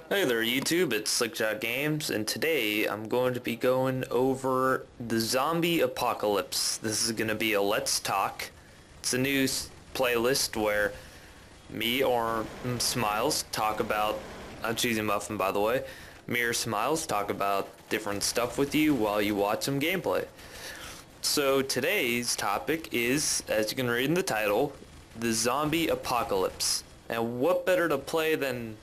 Hey there YouTube, it's SlickShotGames, and today I'm going to be going over the zombie apocalypse. This is going to be a Let's Talk. It's a new playlist where me or Smiles talk about, I'm choosing Muffin by the way, me or Smiles talk about different stuff with you while you watch some gameplay. So today's topic is, as you can read in the title, the zombie apocalypse. And what better to play than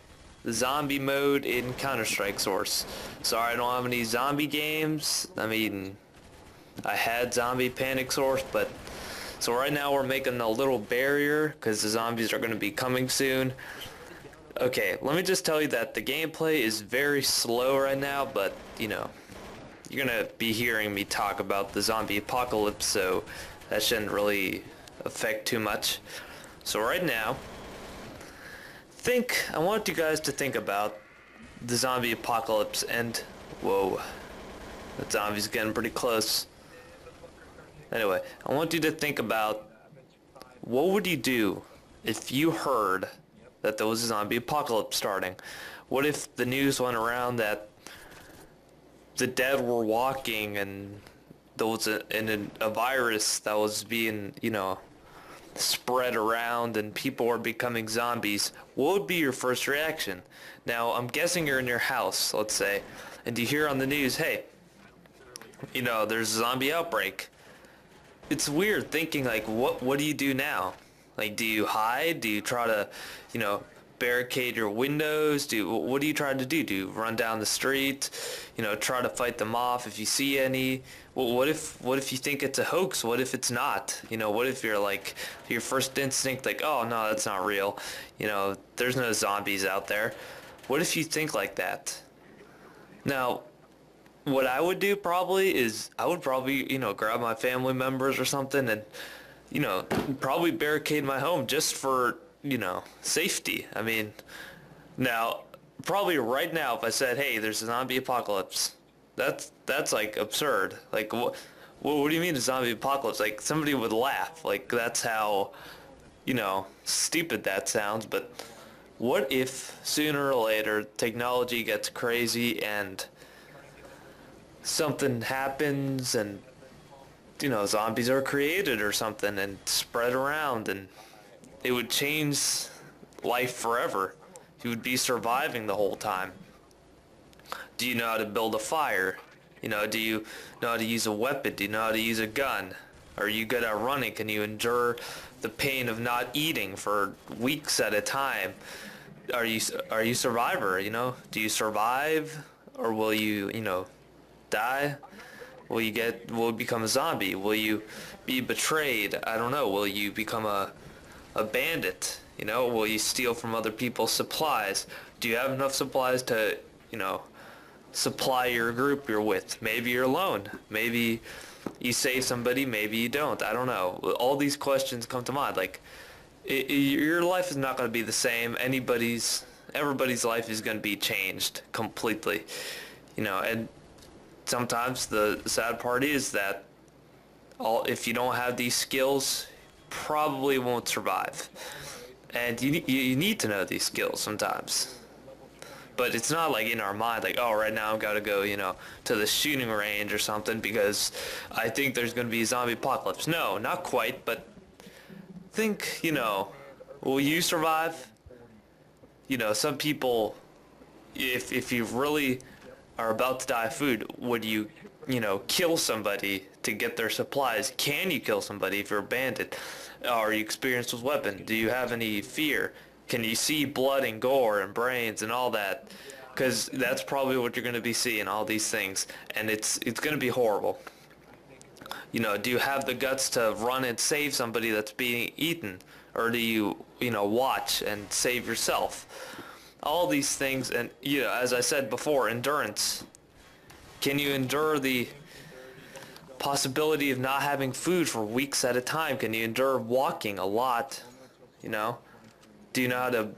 the zombie mode in Counter-Strike Source. Sorry I don't have any zombie games. I mean, I had Zombie Panic Source, but so right now we're making a little barrier because the zombies are going to be coming soon. Okay, let me just tell you that the gameplay is very slow right now, but you know, you're going to be hearing me talk about the zombie apocalypse, so that shouldn't really affect too much. So right now, I want you guys to think about the zombie apocalypse and, whoa, that zombie's getting pretty close. Anyway, I want you to think about what would you do if you heard that there was a zombie apocalypse starting? What if the news went around that the dead were walking and there was a virus that was being, spread around and people are becoming zombies? What would be your first reaction? Now, I'm guessing you're in your house, let's say, and you hear on the news, hey, there's a zombie outbreak. It's weird thinking, like, what do you do now? Like, do you hide? Do you try to, barricade your windows? What do you try to do? Do you run down the street? Try to fight them off if you see any? Well, what if you think it's a hoax? What if it's not? What if you're like, your first instinct, like, oh no, that's not real. There's no zombies out there. What if you think like that? Now, what I would do probably is I would probably, grab my family members or something and, probably barricade my home just for, safety. I mean, now, probably right now if I said, hey, there's a zombie apocalypse, that's like absurd. Like, what do you mean a zombie apocalypse? Like, somebody would laugh. Like, that's how, stupid that sounds. But what if sooner or later technology gets crazy and something happens and, zombies are created or something and spread around, and it would change life forever. You would be surviving the whole time. Do you know how to build a fire? Do you know how to use a weapon? Do you know how to use a gun? Are you good at running? Can you endure the pain of not eating for weeks at a time? Are you a survivor? Do you survive, or will you die? Will you become a zombie? Will you be betrayed? I don't know. Will you become a bandit? Will you steal from other people's supplies? Do you have enough supplies to, supply your group you're with? Maybe you're alone. Maybe you save somebody, maybe you don't. I don't know. All these questions come to mind. Like, your life is not going to be the same. Everybody's life is going to be changed completely. And sometimes the sad part is that if you don't have these skills, probably won't survive. And you need to know these skills sometimes. But it's not like in our mind, like, oh, right now I've got to go, to the shooting range or something because I think there's going to be a zombie apocalypse. No, not quite, but think, will you survive? Some people, if you really are about to die of food, would you, kill somebody to get their supplies? Can you kill somebody if you're a bandit? Are you experienced with weapons? Do you have any fear? Can you see blood and gore and brains and all that? Because that's probably what you're going to be seeing, all these things. And it's going to be horrible. Do you have the guts to run and save somebody that's being eaten? Or do you, watch and save yourself? All these things, and, as I said before, endurance. Can you endure the possibility of not having food for weeks at a time? Can you endure walking a lot? Do you know how to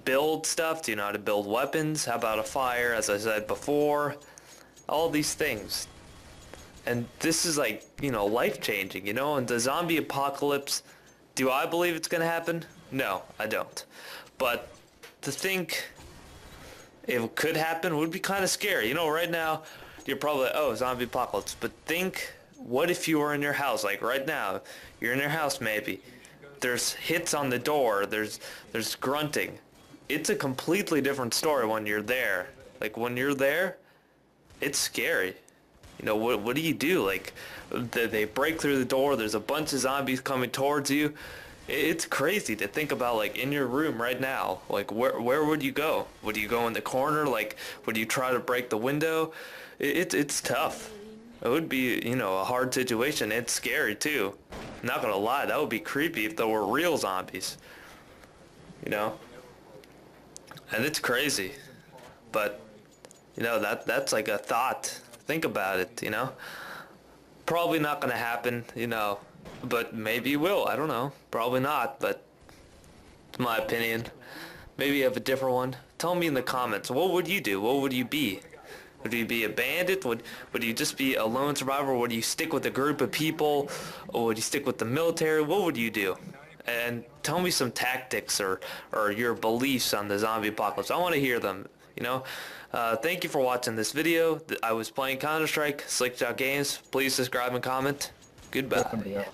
build stuff? Do you know how to build weapons? How about a fire, as I said before? All these things. And this is like, life-changing, And the zombie apocalypse, do I believe it's going to happen? No, I don't. But to think it could happen would be kind of scary. You know, right now, you're probably like, oh, zombie apocalypse. But think, what if you were in your house, like right now, you're in your house maybe. There's hits on the door, there's grunting. It's a completely different story when you're there. Like when you're there, it's scary. You know, what do you do? Like, they break through the door, there's a bunch of zombies coming towards you. It's crazy to think about, like, in your room right now. Like, where would you go? Would you go in the corner? Like, would you try to break the window? It's tough. It would be, you know, a hard situation. It's scary, too. I'm not gonna lie, that would be creepy if there were real zombies. You know? And it's crazy. But, you know, that's like a thought. Think about it, you know? Probably not gonna happen, you know, but maybe it will. I don't know. Probably not, but it's my opinion. Maybe you have a different one. Tell me in the comments. What would you do? What would you be? Would you be a bandit? Would you just be a lone survivor? Would you stick with a group of people? Or would you stick with the military? What would you do? And tell me some tactics or your beliefs on the zombie apocalypse. I want to hear them, you know? Thank you for watching this video. I was playing Counter-Strike, SlickShotGames. Please subscribe and comment. Goodbye.